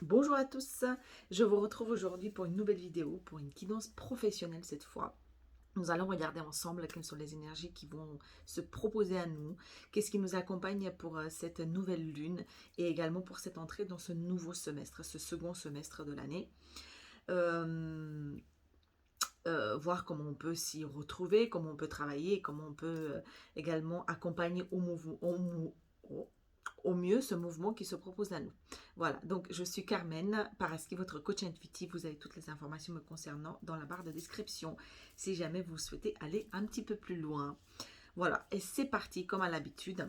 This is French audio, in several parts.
Bonjour à tous, je vous retrouve aujourd'hui pour une nouvelle vidéo, pour une guidance professionnelle cette fois. Nous allons regarder ensemble quelles sont les énergies qui vont se proposer à nous, qu'est-ce qui nous accompagne pour cette nouvelle lune et également pour cette entrée dans ce nouveau semestre, ce second semestre de l'année. Euh, Voir comment on peut s'y retrouver, comment on peut travailler, comment on peut également accompagner au mouvement, au mieux ce mouvement qui se propose à nous. Voilà, donc je suis Carmen Paraski, votre coach intuitif. Vous avez toutes les informations me concernant dans la barre de description si jamais vous souhaitez aller un petit peu plus loin. Voilà, et c'est parti comme à l'habitude.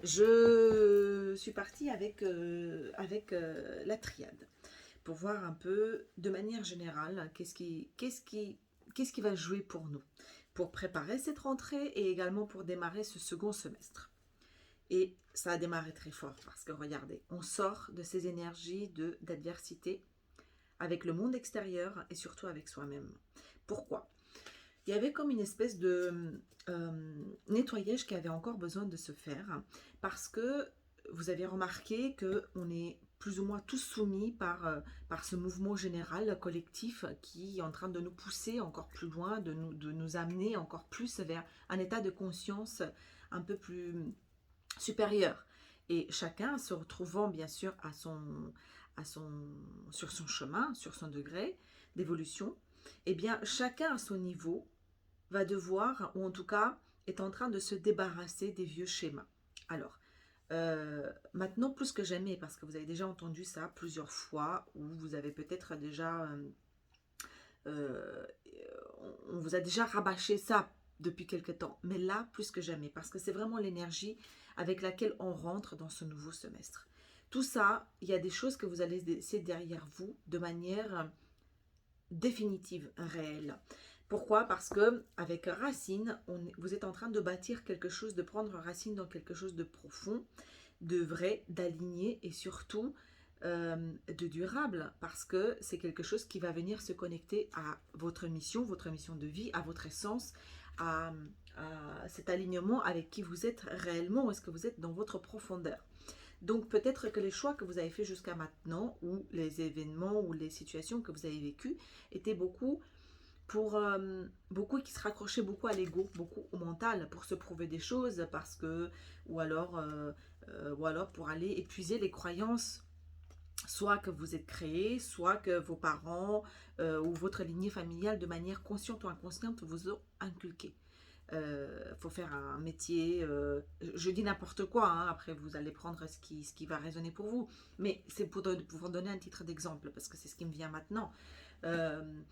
Je suis partie avec la triade pour voir un peu de manière générale qu'est-ce qui va jouer pour nous, pour préparer cette rentrée et également pour démarrer ce second semestre. Et ça a démarré très fort parce que regardez, on sort de ces énergies d'adversité avec le monde extérieur et surtout avec soi-même. Pourquoi? Il y avait comme une espèce de nettoyage qui avait encore besoin de se faire parce que vous avez remarqué qu'on est plus ou moins tous soumis par ce mouvement général collectif qui est en train de nous pousser encore plus loin, de nous amener encore plus vers un état de conscience un peu plus supérieur. Et chacun se retrouvant bien sûr sur son chemin, sur son degré d'évolution, eh bien chacun à son niveau va devoir, ou en tout cas est en train de se débarrasser des vieux schémas. Alors, maintenant plus que jamais, parce que vous avez déjà entendu ça plusieurs fois, ou vous avez peut-être déjà euh, on vous a déjà rabâché ça depuis quelque temps, mais là, plus que jamais, parce que c'est vraiment l'énergie avec laquelle on rentre dans ce nouveau semestre. Tout ça, il y a des choses que vous allez laisser derrière vous de manière définitive, réelle. Pourquoi? Parce que avec racine, vous êtes en train de bâtir quelque chose, de prendre racine dans quelque chose de profond, de vrai, d'aligné et surtout de durable, parce que c'est quelque chose qui va venir se connecter à votre mission de vie, à votre essence, à, à cet alignement avec qui vous êtes réellement, où est-ce que vous êtes dans votre profondeur. Donc peut-être que les choix que vous avez faits jusqu'à maintenant, ou les événements ou les situations que vous avez vécues, étaient beaucoup qui se raccrochaient beaucoup à l'ego, beaucoup au mental, pour se prouver des choses, parce que, ou alors pour aller épuiser les croyances soit que vous êtes créé, soit que vos parents ou votre lignée familiale de manière consciente ou inconsciente vous ont inculqué. Faut faire un métier, je dis n'importe quoi, hein, après vous allez prendre ce qui va résonner pour vous, mais c'est pour vous donner un titre d'exemple, parce que c'est ce qui me vient maintenant. Euh,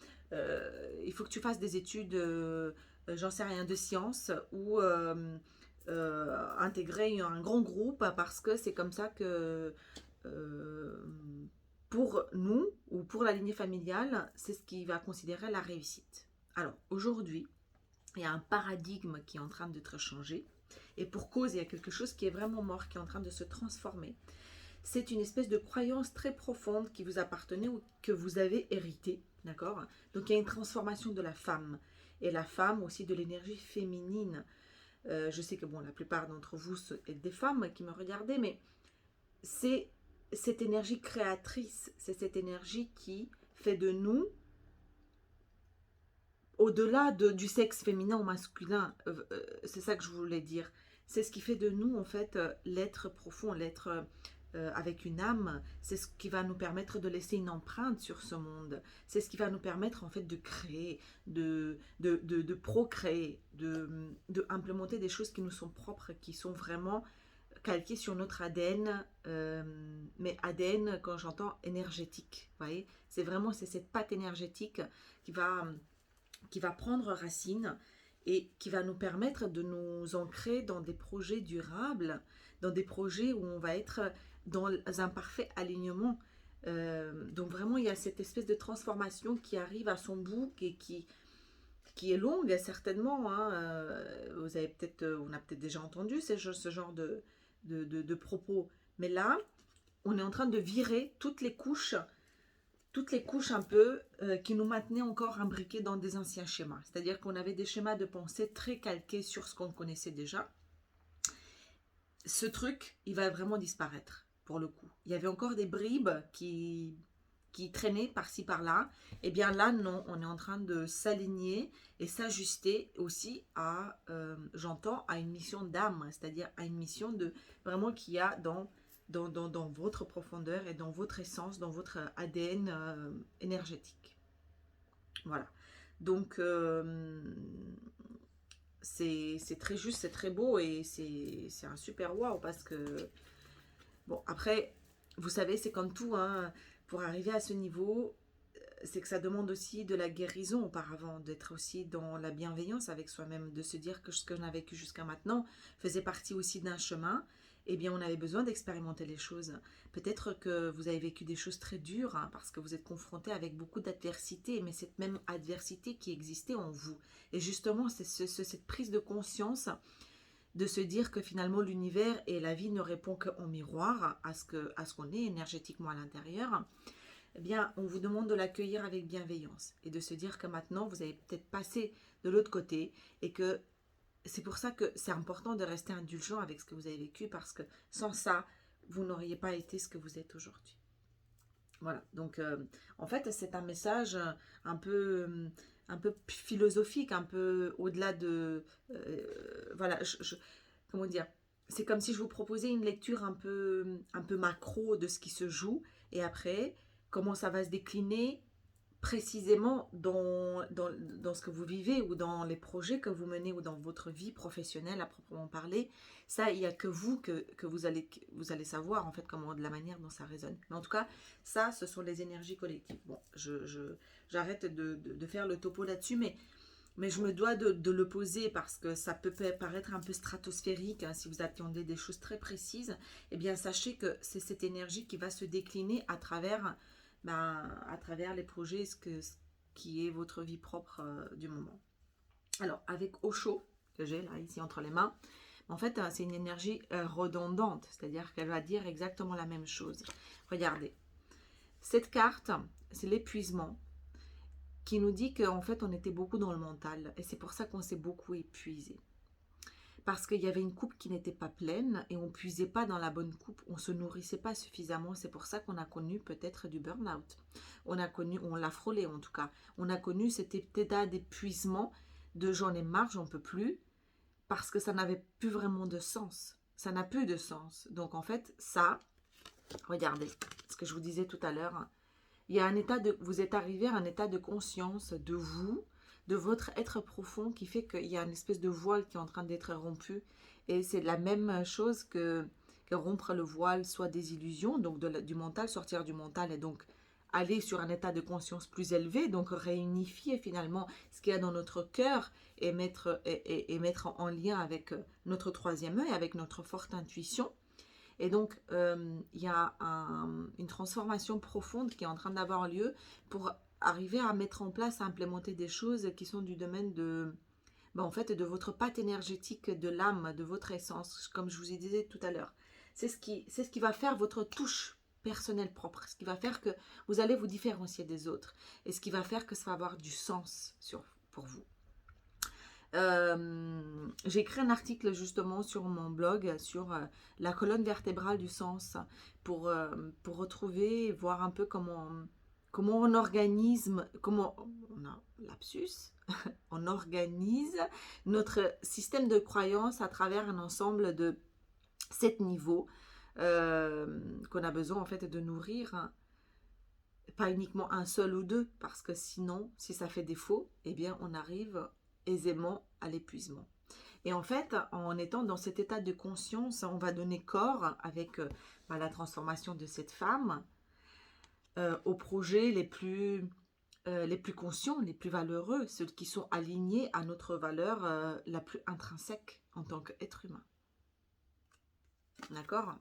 il faut que tu fasses des études, j'en sais rien, de sciences, ou intégrer un grand groupe, parce que c'est comme ça que euh, pour nous, ou pour la lignée familiale, c'est ce qui va considérer la réussite. Alors aujourd'hui, il y a un paradigme qui est en train d'être changé. Et pour cause, il y a quelque chose qui est vraiment mort, qui est en train de se transformer. C'est une espèce de croyance très profonde qui vous appartenait ou que vous avez hérité. D'accord? Donc il y a une transformation de la femme. Et la femme aussi de l'énergie féminine. Je sais que bon, la plupart d'entre vous êtes des femmes qui me regardez, mais c'est cette énergie créatrice, c'est cette énergie qui fait de nous, au-delà du sexe féminin ou masculin, c'est ça que je voulais dire. C'est ce qui fait de nous, en fait, l'être profond, l'être avec une âme. C'est ce qui va nous permettre de laisser une empreinte sur ce monde. C'est ce qui va nous permettre, en fait, de créer, de procréer, de implémenter des choses qui nous sont propres, qui sont vraiment calquées sur notre ADN, mais ADN, quand j'entends énergétique, vous voyez, c'est cette patte énergétique qui va prendre racine et qui va nous permettre de nous ancrer dans des projets durables, dans des projets où on va être dans un parfait alignement. Donc vraiment, il y a cette espèce de transformation qui arrive à son bout et qui est longue certainement. Hein. Vous avez peut-être, on a peut-être déjà entendu ce genre de propos. Mais là, on est en train de virer toutes les couches un peu qui nous maintenaient encore imbriqués dans des anciens schémas. C'est-à-dire qu'on avait des schémas de pensée très calqués sur ce qu'on connaissait déjà. Ce truc, il va vraiment disparaître. pour le coup. Il y avait encore des bribes qui traînaient par-ci par-là. Et bien là, non, on est en train de s'aligner et s'ajuster aussi à, j'entends, à une mission d'âme, c'est-à-dire à une mission de vraiment qu'il y a dans votre profondeur et dans votre essence, dans votre ADN énergétique. Voilà. Donc, c'est très juste, c'est très beau et c'est un super waouh parce que, bon, après, vous savez, c'est comme tout, hein, pour arriver à ce niveau, c'est que ça demande aussi de la guérison auparavant, d'être aussi dans la bienveillance avec soi-même, de se dire que ce qu'on a vécu jusqu'à maintenant faisait partie aussi d'un chemin. Eh bien, on avait besoin d'expérimenter les choses. Peut-être que vous avez vécu des choses très dures hein, parce que vous êtes confronté avec beaucoup d'adversité, mais cette même adversité qui existait en vous. Et justement, c'est cette prise de conscience de se dire que finalement l'univers et la vie ne répondent qu'en miroir à ce qu'on est énergétiquement à l'intérieur. Eh bien, on vous demande de l'accueillir avec bienveillance et de se dire que maintenant, vous avez peut-être passé de l'autre côté et que c'est pour ça que c'est important de rester indulgent avec ce que vous avez vécu parce que sans ça, vous n'auriez pas été ce que vous êtes aujourd'hui. Voilà, donc en fait, c'est un message un peu philosophique, un peu au-delà de... voilà, comment dire. C'est comme si je vous proposais une lecture un peu macro de ce qui se joue et après, comment ça va se décliner précisément dans ce que vous vivez ou dans les projets que vous menez ou dans votre vie professionnelle à proprement parler. Ça, il n'y a que vous que vous allez savoir en fait comment, de la manière dont ça résonne. Mais en tout cas, ça, ce sont les énergies collectives. Bon, j'arrête de faire le topo là-dessus, mais je me dois de le poser parce que ça peut paraître un peu stratosphérique hein, si vous attendez des choses très précises. Eh bien, sachez que c'est cette énergie qui va se décliner à travers les projets, ce qui est votre vie propre du moment. Alors, avec Osho, que j'ai là, ici entre les mains, en fait, c'est une énergie redondante, c'est-à-dire qu'elle va dire exactement la même chose. Regardez, cette carte, c'est l'épuisement, qui nous dit qu'en fait, on était beaucoup dans le mental, et c'est pour ça qu'on s'est beaucoup épuisé. Parce qu'il y avait une coupe qui n'était pas pleine et on ne puisait pas dans la bonne coupe, on ne se nourrissait pas suffisamment. C'est pour ça qu'on a connu peut-être du burn-out. On l'a frôlé en tout cas. On a connu cet état d'épuisement, de j'en ai marre, j'en peux plus, parce que ça n'avait plus vraiment de sens. Ça n'a plus de sens. Donc en fait, ça, regardez, ce que je vous disais tout à l'heure, il y a vous êtes arrivé à un état de conscience de vous, de votre être profond qui fait qu'il y a une espèce de voile qui est en train d'être rompu. Et c'est la même chose que rompre le voile, soit des illusions, donc du mental, sortir du mental et donc aller sur un état de conscience plus élevé, donc réunifier finalement ce qu'il y a dans notre cœur et mettre en lien avec notre troisième œil, avec notre forte intuition. Et donc, il y a une transformation profonde qui est en train d'avoir lieu pour arriver à mettre en place, à implémenter des choses qui sont du domaine en fait, de votre pâte énergétique, de l'âme, de votre essence, comme je vous ai dit tout à l'heure. C'est ce qui va faire votre touche personnelle propre, ce qui va faire que vous allez vous différencier des autres et ce qui va faire que ça va avoir du sens pour vous. J'ai écrit un article justement sur mon blog sur la colonne vertébrale du sens pour retrouver et voir un peu comment on organise, on organise notre système de croyance à travers un ensemble de 7 niveaux qu'on a besoin en fait de nourrir, hein. Pas uniquement un seul ou deux, parce que sinon, si ça fait défaut, eh bien on arrive aisément à l'épuisement. Et en fait, en étant dans cet état de conscience, on va donner corps avec la transformation de cette femme aux projets les plus conscients, les plus valeureux, ceux qui sont alignés à notre valeur la plus intrinsèque en tant qu'être humain. D'accord ?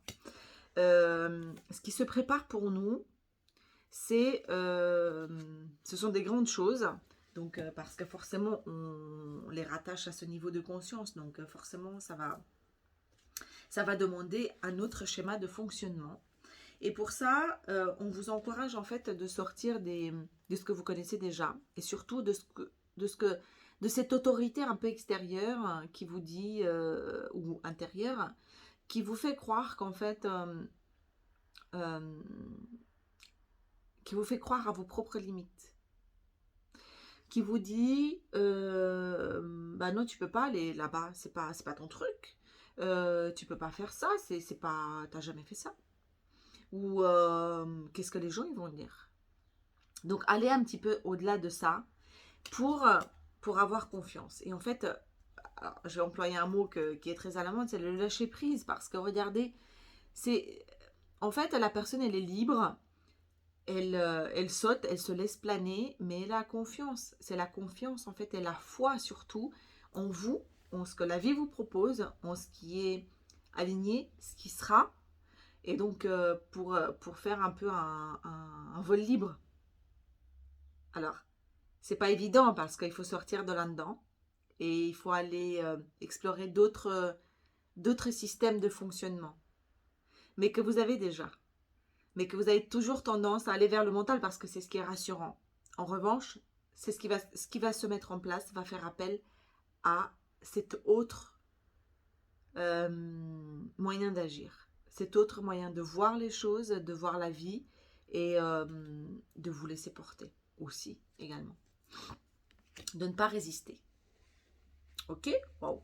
Ce qui se prépare pour nous, ce sont des grandes choses. Donc, parce que forcément, on les rattache à ce niveau de conscience. Donc, forcément, ça va demander un autre schéma de fonctionnement. Et pour ça, on vous encourage en fait de sortir de ce que vous connaissez déjà. Et surtout de cette autorité un peu extérieure qui vous dit, ou intérieure, qui vous fait croire qu'en fait, euh, qui vous fait croire à vos propres limites, qui vous dit bah non, tu peux pas aller là-bas, c'est pas ton truc. Tu peux pas faire ça, c'est pas, t'as jamais fait ça. Ou qu'est-ce que les gens ils vont dire. Donc aller un petit peu au-delà de ça pour, euh, pour avoir confiance. Et en fait, alors, je vais employer un mot qui est très à la mode, c'est le lâcher prise. Parce que regardez, c'est en fait la personne elle est libre, elle saute, elle se laisse planer, mais elle a confiance. C'est la confiance en fait et la foi surtout en vous, en ce que la vie vous propose, en ce qui est aligné, ce qui sera. Et donc pour faire un peu un vol libre. Alors, c'est pas évident parce qu'il faut sortir de là-dedans et il faut aller explorer d'autres systèmes de fonctionnement, mais que vous avez déjà, mais que vous avez toujours tendance à aller vers le mental parce que c'est ce qui est rassurant. En revanche, c'est ce qui va se mettre en place, va faire appel à cet autre moyen d'agir, cet autre moyen de voir les choses, de voir la vie et de vous laisser porter aussi également. De ne pas résister. Ok. Wow.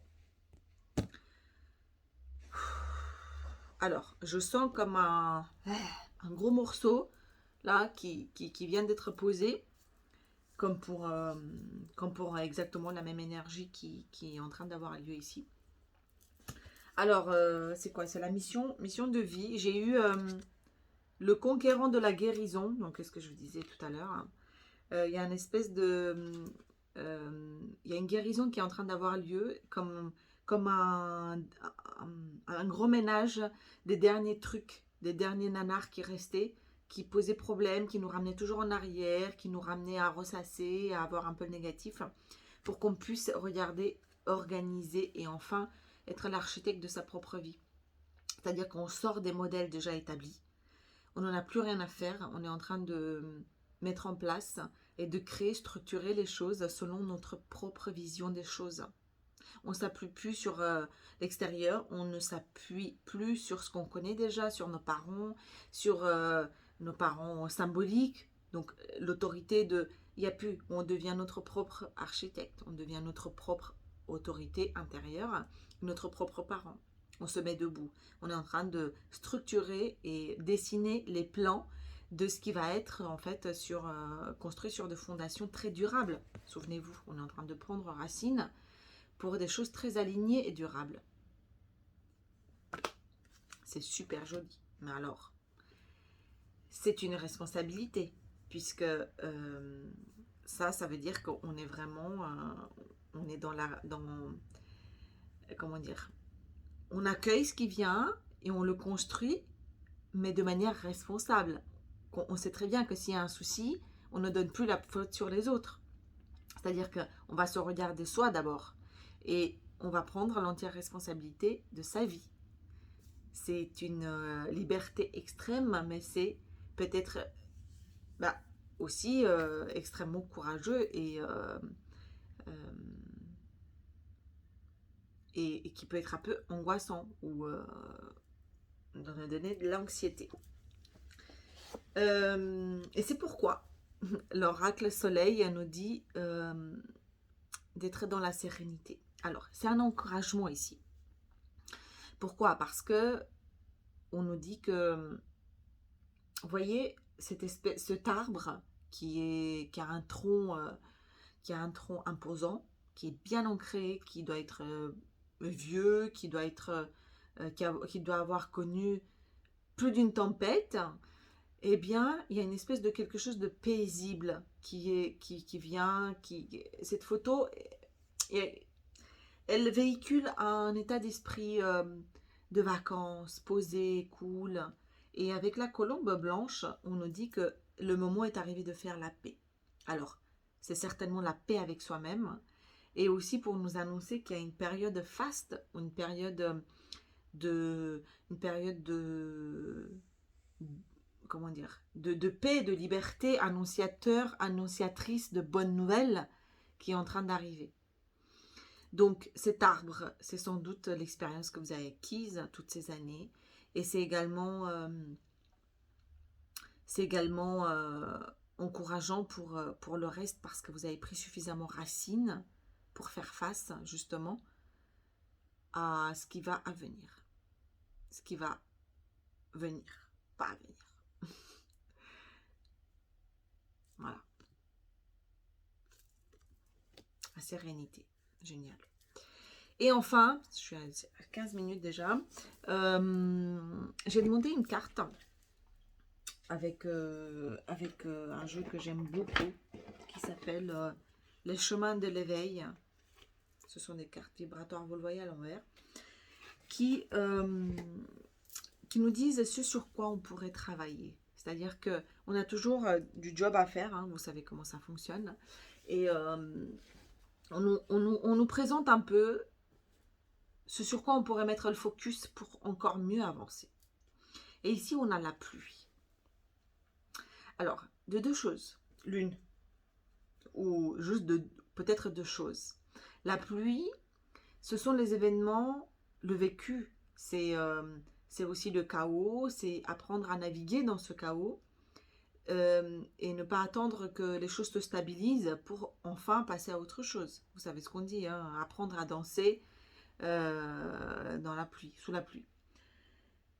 Alors, je sens comme un gros morceau là qui vient d'être posé, comme comme pour exactement la même énergie qui est en train d'avoir lieu ici. Alors, c'est quoi? C'est la mission de vie. J'ai eu le conquérant de la guérison, donc qu'est-ce que je vous disais tout à l'heure, hein. Il y a une espèce de... Il y a une guérison qui est en train d'avoir lieu, comme un gros ménage des derniers trucs, des derniers nanars qui restaient, qui posaient problème, qui nous ramenaient toujours en arrière, qui nous ramenaient à ressasser, à avoir un peu le négatif, pour qu'on puisse regarder, organiser et enfin être l'architecte de sa propre vie. C'est-à-dire qu'on sort des modèles déjà établis, on n'en a plus rien à faire, on est en train de mettre en place et de créer, structurer les choses selon notre propre vision des choses. On ne s'appuie plus sur l'extérieur, on ne s'appuie plus sur ce qu'on connaît déjà, sur sur nos parents symboliques. Donc l'autorité de... Il n'y a plus, on devient notre propre architecte, on devient notre propre autorité intérieure, notre propre parent. On se met debout. On est en train de structurer et dessiner les plans de ce qui va être en fait construit sur des fondations très durables. Souvenez-vous, on est en train de prendre racine pour des choses très alignées et durables. C'est super joli. Mais alors, c'est une responsabilité, puisque ça veut dire qu'on est vraiment, on est comment dire, on accueille ce qui vient et on le construit, mais de manière responsable. On sait très bien que s'il y a un souci, on ne donne plus la faute sur les autres. C'est-à-dire qu'on va se regarder soi d'abord et on va prendre l'entière responsabilité de sa vie. C'est une liberté extrême, mais c'est peut-être bah, aussi extrêmement courageux euh, et qui peut être un peu angoissant ou donner de l'anxiété. Et c'est pourquoi l'oracle soleil nous dit d'être dans la sérénité. Alors, c'est un encouragement ici. Pourquoi? Parce que on nous dit que, vous voyez, cet arbre qui a qui a un tronc imposant, qui est bien ancré, qui doit être vieux, qui doit avoir connu plus d'une tempête, eh bien, il y a une espèce de quelque chose de paisible qui vient, cette photo, elle véhicule un état d'esprit de vacances, posé, cool. Et avec la colombe blanche, on nous dit que le moment est arrivé de faire la paix. Alors, c'est certainement la paix avec soi-même, et aussi pour nous annoncer qu'il y a une période faste, une période de comment dire, de paix, de liberté, annonciatrice de bonnes nouvelles qui est en train d'arriver. Donc cet arbre, c'est sans doute l'expérience que vous avez acquise toutes ces années. Et c'est également C'est également encourageant pour le reste parce que vous avez pris suffisamment racine pour faire face justement à ce qui va à venir. Ce qui va venir, pas à venir. Voilà. La sérénité. Génial. Et enfin, je suis à 15 minutes déjà, j'ai demandé une carte avec un jeu que j'aime beaucoup qui s'appelle Les chemins de l'éveil. Ce sont des cartes vibratoires, vous le voyez à l'envers, qui nous disent ce sur quoi on pourrait travailler. C'est-à-dire qu'on a toujours du job à faire, hein, vous savez comment ça fonctionne. Et on nous présente un peu ce sur quoi on pourrait mettre le focus pour encore mieux avancer. Et ici, on a la pluie. Alors, de deux choses. L'une, ou juste peut-être deux choses. La pluie, ce sont les événements, le vécu. C'est aussi le chaos, c'est apprendre à naviguer dans ce chaos et ne pas attendre que les choses se stabilisent pour enfin passer à autre chose. Vous savez ce qu'on dit, hein, apprendre à danser dans la pluie, sous la pluie.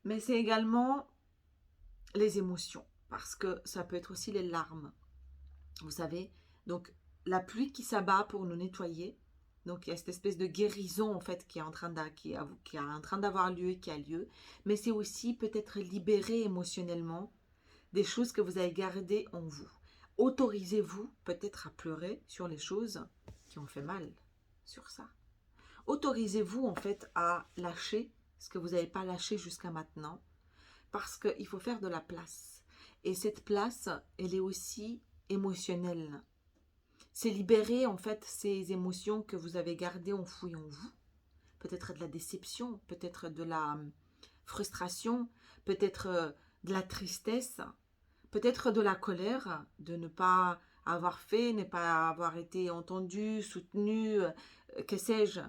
Mais c'est également les émotions, parce que ça peut être aussi les larmes. Vous savez, donc la pluie qui s'abat pour nous nettoyer. Donc il y a cette espèce de guérison en fait qui est en train d'avoir lieu, qui a lieu. Mais c'est aussi peut-être libérer émotionnellement des choses que vous avez gardées en vous. Autorisez-vous peut-être à pleurer sur les choses qui ont fait mal, sur ça. Autorisez-vous en fait à lâcher ce que vous n'avez pas lâché jusqu'à maintenant, parce qu'il faut faire de la place. Et cette place, elle est aussi émotionnelle. C'est libérer en fait ces émotions que vous avez gardées enfouies en vous. Peut-être de la déception, peut-être de la frustration, peut-être de la tristesse, peut-être de la colère, de ne pas avoir fait, ne pas avoir été entendu, soutenu, que sais-je.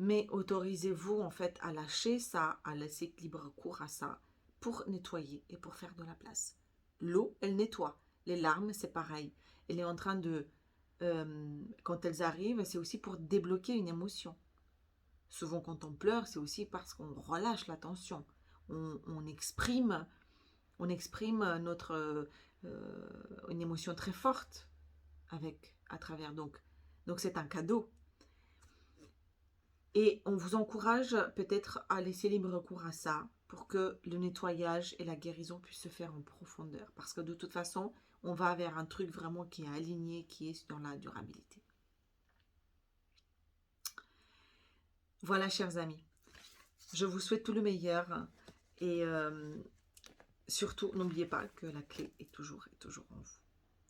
Mais autorisez-vous en fait à lâcher ça, à laisser libre cours à ça, pour nettoyer et pour faire de la place. L'eau, elle nettoie. Les larmes, c'est pareil. Elle est en train de... quand elles arrivent, c'est aussi pour débloquer une émotion. Souvent quand on pleure, c'est aussi parce qu'on relâche la tension. On exprime une émotion très forte à travers. Donc c'est un cadeau. Et on vous encourage peut-être à laisser libre cours à ça pour que le nettoyage et la guérison puissent se faire en profondeur. Parce que de toute façon, on va vers un truc vraiment qui est aligné, qui est dans la durabilité. Voilà, chers amis. Je vous souhaite tout le meilleur. Et surtout, n'oubliez pas que la clé est toujours en vous.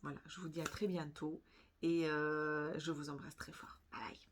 Voilà, je vous dis à très bientôt. Et je vous embrasse très fort. Bye bye.